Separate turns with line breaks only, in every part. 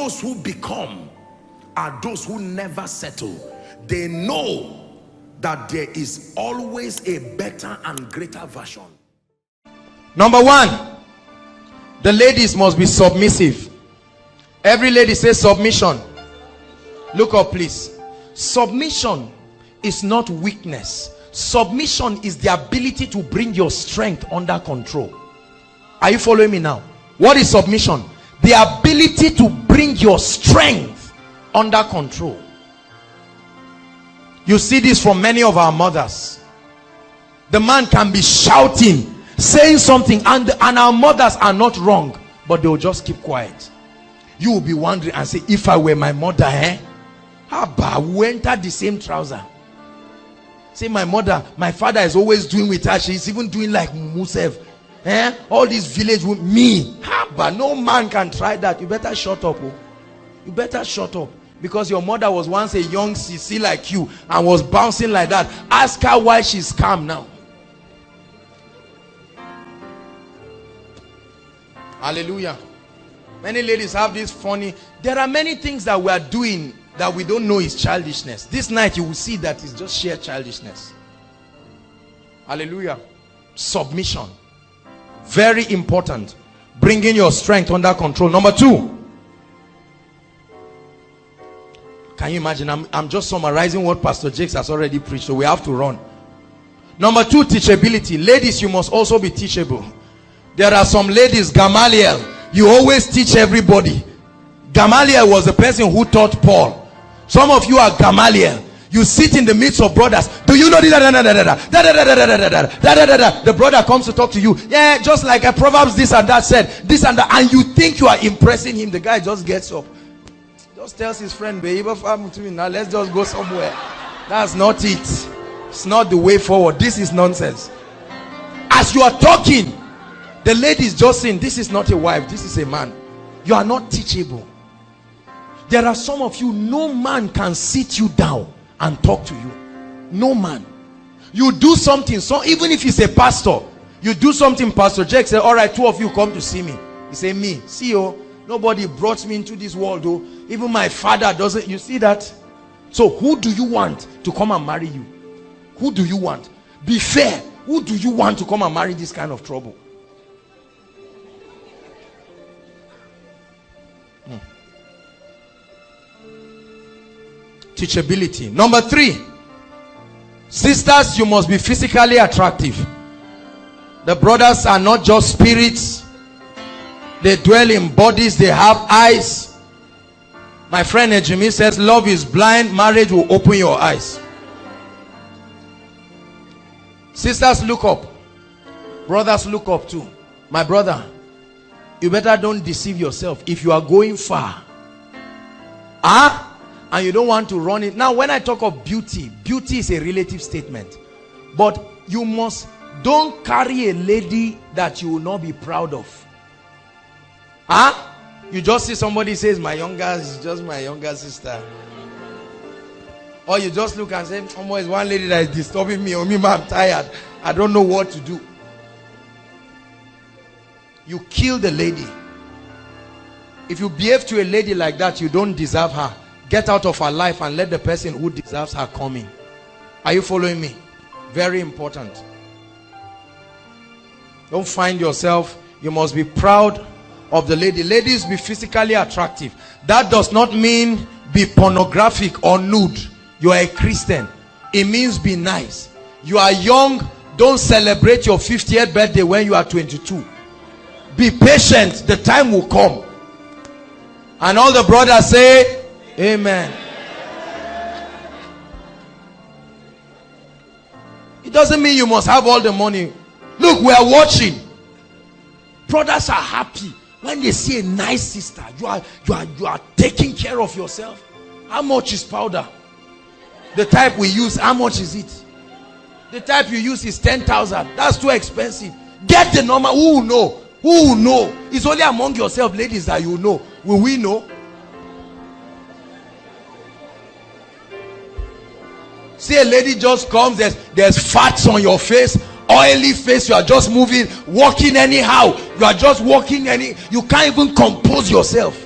those who become are those who never settle. They know that there is always a better and greater version.
Number one, the ladies must be submissive. Every lady says submission. Look up, please. Submission is not weakness. Submission is the ability to bring your strength under control. Are you following me now? What is submission? The ability to bring your strength under control. You see this from many of our mothers. The man can be shouting, saying something, and our mothers are not wrong, but they will just keep quiet. You will be wondering and say, if I were my mother, we enter the same trouser. Say, my mother, my father is always doing with her. She's even doing like Musef. All these village with me. But no man can try that. You better shut up. Oh. You better shut up. Because your mother was once a young CC like you and was bouncing like that. Ask her why she's calm now. Hallelujah. Many ladies have this funny. There are many things that we are doing that we don't know is childishness. This night you will see that it's just sheer childishness. Hallelujah. Submission. Very important. Bringing your strength under control. Number two. Can you imagine? I'm just summarizing what Pastor Jakes has already preached, so we have to run. Number two, teachability. Ladies, you must also be teachable. There are some ladies, Gamaliel, you always teach everybody. Gamaliel was the person who taught Paul. Some of you are Gamaliel. You sit in the midst of brothers. Do you know this? The brother comes to talk to you. Yeah, just like a Proverbs this and that said, this and that, and you think you are impressing him. The guy just gets up. Just tells his friend, babe, now let's just go somewhere. That's not it. It's not the way forward. This is nonsense. As you are talking, the lady is just saying, this is not a wife, this is a man. You are not teachable. There are some of you, no man can sit you down and talk to you. No man. You do something, so even if he's a pastor, you do something, Pastor Jake said, all right, two of you come to see me. He said, me, see you. Nobody brought me into this world, though. Even my father doesn't. You see that? So who do you want to come and marry you? Who do you want? Be fair. Who do you want to come and marry this kind of trouble? Teachability. Number three. Sisters, you must be physically attractive. The brothers are not just spirits. They dwell in bodies. They have eyes. My friend Ejimi says, love is blind. Marriage will open your eyes. Sisters, look up. Brothers, look up too. My brother, you better don't deceive yourself. If you are going far, and you don't want to run it. Now, when I talk of beauty, beauty is a relative statement. But you don't carry a lady that you will not be proud of. You just see somebody says, my younger is just my younger sister. Or you just look and say, oh, it's one lady that is disturbing me. I'm tired. I don't know what to do. You kill the lady. If you behave to a lady like that, you don't deserve her. Get out of her life and let the person who deserves her come in. Are you following me? Very important. Don't find yourself. You must be proud of the lady. Ladies, be physically attractive. That does not mean be pornographic or nude. You are a Christian. It means be nice. You are young. Don't celebrate your 50th birthday when you are 22. Be patient. The time will come. And all the brothers say, amen. It doesn't mean you must have all the money. Look, we are watching. Brothers are happy when they see a nice sister. You are taking care of yourself. How much is powder? The type we use, how much is it? The type you use is 10,000. That's too expensive. Get the normal. Who will know? Who will know? It's only among yourself, ladies, that you know. Will we know? See, a lady just comes, there's fats on your face, oily face, you are just moving, walking anyhow. You are just walking you can't even compose yourself.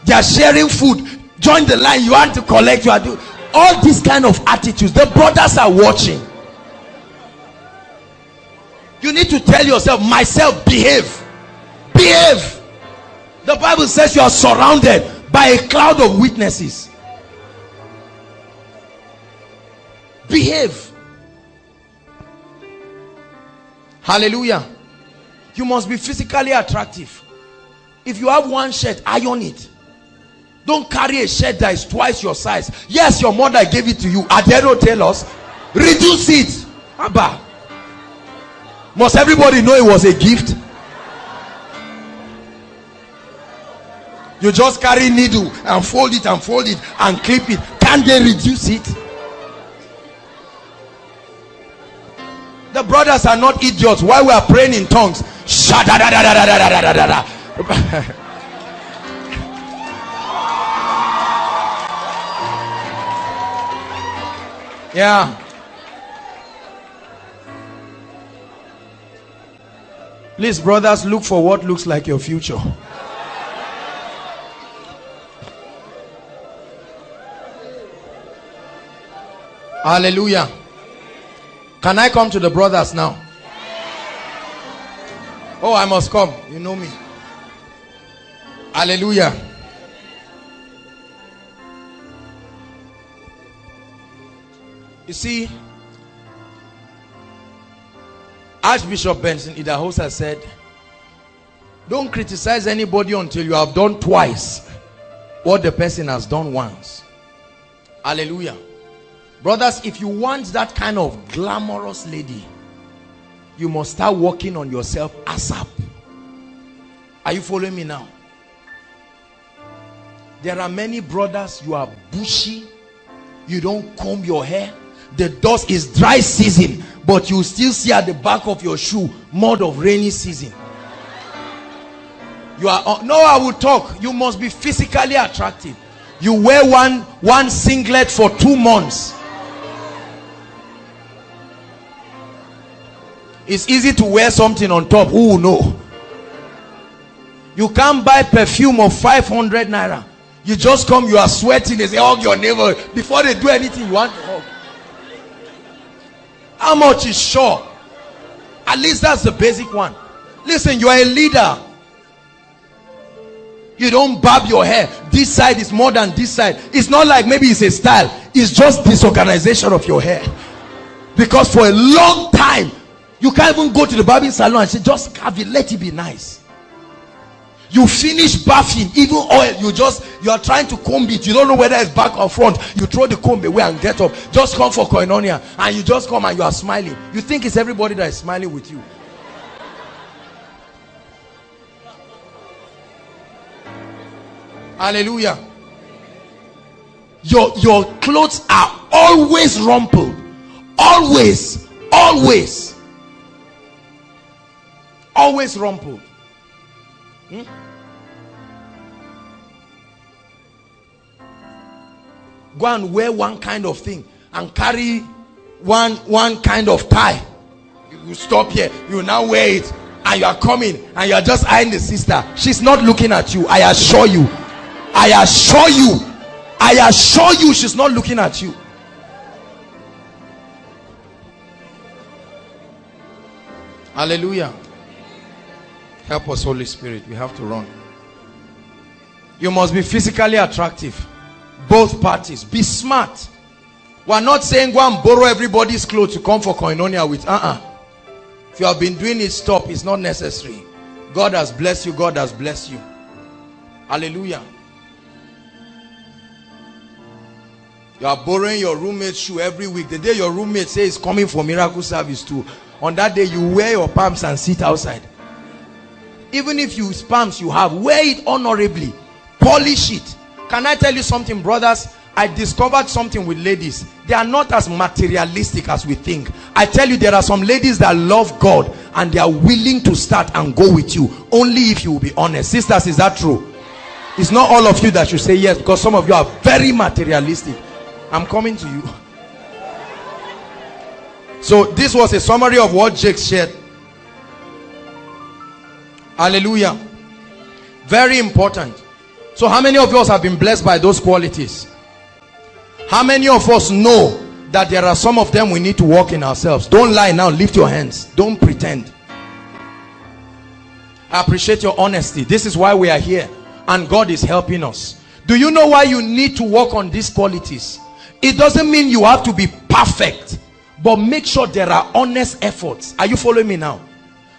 They are sharing food. Join the line. You want to collect. You are doing all these kind of attitudes. The brothers are watching. You need to tell yourself, myself, behave. Behave. The Bible says you are surrounded by a cloud of witnesses. Behave. Hallelujah. You must be physically attractive. If you have one shirt, iron it. Don't carry a shirt that is twice your size. Yes, your mother gave it to you. Adero tell us, reduce it. Abba. Must everybody know it was a gift? You just carry needle and fold it and clip it. Can't they reduce it? The brothers are not idiots. While we are praying in tongues, yeah. Please, brothers, look for what looks like your future. Hallelujah. Can I come to the brothers now? Oh, I must come. You know me. Hallelujah. You see, Archbishop Benson Idahosa said, don't criticize anybody until you have done twice what the person has done once. Hallelujah. Brothers, if you want that kind of glamorous lady, you must start working on yourself ASAP. Are you following me now? There are many brothers, you are bushy, you don't comb your hair, the dust is dry season, but you still see at the back of your shoe mud of rainy season. You are no, I will talk. You must be physically attractive. You wear one singlet for 2 months. It's easy to wear something on top. Who will know? You can't buy perfume of 500 naira. You just come, you are sweating, they say hug your neighbor. Before they do anything, you want to hug. How much is sure? At least that's the basic one. Listen, you are a leader. You don't barb your hair. This side is more than this side. It's not like maybe it's a style. It's just disorganization of your hair. Because for a long time, you can't even go to the barbing salon and say, just have it, let it be nice. You finish bathing, even oil, you are trying to comb it. You don't know whether it's back or front. You throw the comb away and get up. Just come for koinonia, and you just come and you are smiling. You think it's everybody that is smiling with you. Hallelujah. Your clothes are always rumpled. Always rumpled. Go and wear one kind of thing and carry one kind of tie. You stop here, you now wear it, and you are coming and you are just eyeing the sister. She's not looking at you. I assure you she's not looking at you. Hallelujah. Help us, Holy Spirit. We have to run. You must be physically attractive. Both parties. Be smart. We are not saying go and borrow everybody's clothes to come for koinonia with. If you have been doing it, stop. It's not necessary. God has blessed you. God has blessed you. Hallelujah. You are borrowing your roommate's shoe every week. The day your roommate says he's coming for miracle service too, on that day you wear your palms and sit outside. Even if you palms you have, wear it honorably. Polish it. Can I tell you something, brothers? I discovered something with ladies. They are not as materialistic as we think. I tell you, there are some ladies that love God and they are willing to start and go with you only if you will be honest. Sisters, is that true? It's not all of you that should say yes, because some of you are very materialistic. I'm coming to you. So this was a summary of what Jake shared. Hallelujah. Very important. So how many of us have been blessed by those qualities? How many of us know that there are some of them we need to work in ourselves? Don't lie now. Lift your hands. Don't pretend. I appreciate your honesty. This is why we are here, and God is helping us. Do you know why you need to work on these qualities? It doesn't mean you have to be perfect, but make sure there are honest efforts. Are you following me now?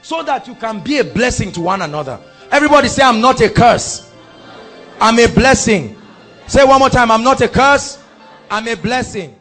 So that you can be a blessing to one another. Everybody say, I'm not a curse, I'm a blessing. Say one more time, I'm not a curse, I'm a blessing.